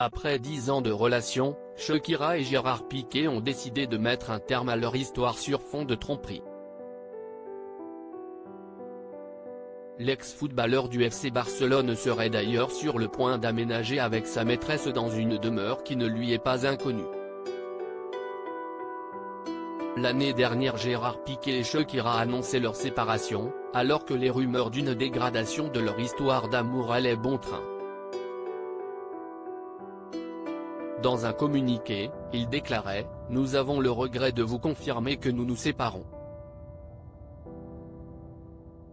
Après 10 ans de relation, Shakira et Gérard Piqué ont décidé de mettre un terme à leur histoire sur fond de tromperie. L'ex-footballeur du FC Barcelone serait d'ailleurs sur le point d'aménager avec sa maîtresse dans une demeure qui ne lui est pas inconnue. L'année dernière, Gérard Piqué et Shakira annonçaient leur séparation, alors que les rumeurs d'une dégradation de leur histoire d'amour allaient bon train. Dans un communiqué, ils déclaraient « Nous avons le regret de vous confirmer que nous nous séparons.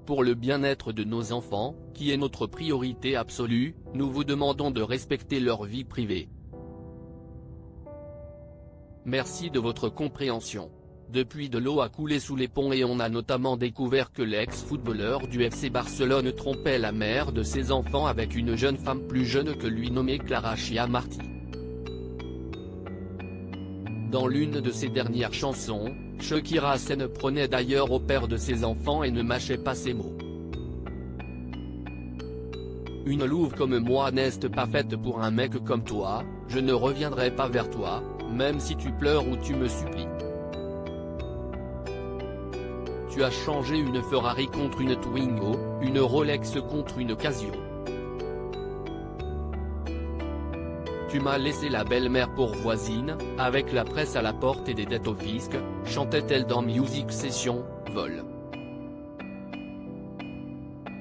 Pour le bien-être de nos enfants, qui est notre priorité absolue, nous vous demandons de respecter leur vie privée. Merci de votre compréhension. » Depuis, de l'eau a coulé sous les ponts et on a notamment découvert que l'ex-footballeur du FC Barcelone trompait la mère de ses enfants avec une jeune femme plus jeune que lui nommée Clara Chia Martí. Dans l'une de ses dernières chansons, Shakira s'en prenait d'ailleurs au père de ses enfants et ne mâchait pas ses mots. Une louve comme moi n'est pas faite pour un mec comme toi, je ne reviendrai pas vers toi, même si tu pleures ou tu me supplies. Tu as changé une Ferrari contre une Twingo, une Rolex contre une Casio. Tu m'as laissé la belle-mère pour voisine, avec la presse à la porte et des dettes au fisc, chantait-elle dans Music Session, Vol.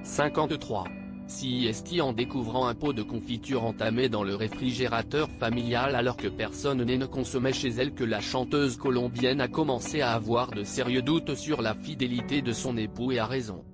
53. CIST en découvrant un pot de confiture entamé dans le réfrigérateur familial alors que personne ne consommait chez elle que la chanteuse colombienne a commencé à avoir de sérieux doutes sur la fidélité de son époux et a raison.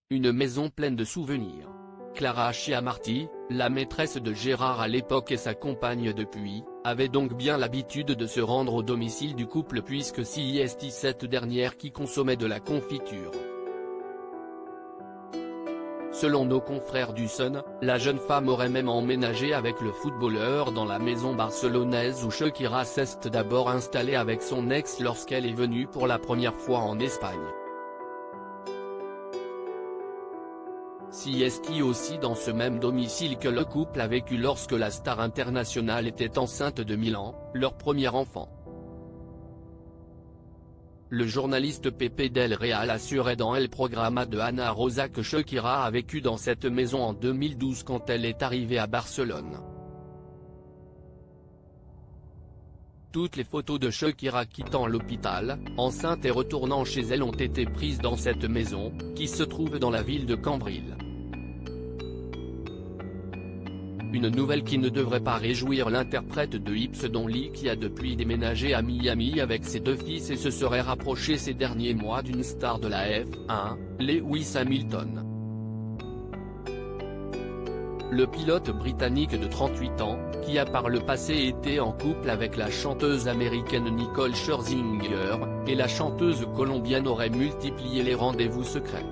Une maison pleine de souvenirs. Clara Chia Martí, la maîtresse de Gérard à l'époque et sa compagne depuis, avait donc bien l'habitude de se rendre au domicile du couple puisque CIST cette dernière qui consommait de la confiture. Selon nos confrères du Sun, la jeune femme aurait même emménagé avec le footballeur dans la maison barcelonaise où Shakira s'est d'abord installée avec son ex lorsqu'elle est venue pour la première fois en Espagne. CIST aussi dans ce même domicile que le couple a vécu lorsque la star internationale était enceinte de Milan, leur premier enfant. Le journaliste Pepe Del Real assurait dans El Programa de Ana Rosa que Shakira a vécu dans cette maison en 2012 quand elle est arrivée à Barcelone. Toutes les photos de Shakira quittant l'hôpital, enceinte et retournant chez elle ont été prises dans cette maison, qui se trouve dans la ville de Cambril. Une nouvelle qui ne devrait pas réjouir l'interprète de Hips Don Lee qui a depuis déménagé à Miami avec ses deux fils et se serait rapproché ces derniers mois d'une star de la F1, Lewis Hamilton. Le pilote britannique de 38 ans, qui a par le passé été en couple avec la chanteuse américaine Nicole Scherzinger, et la chanteuse colombienne aurait multiplié les rendez-vous secrets.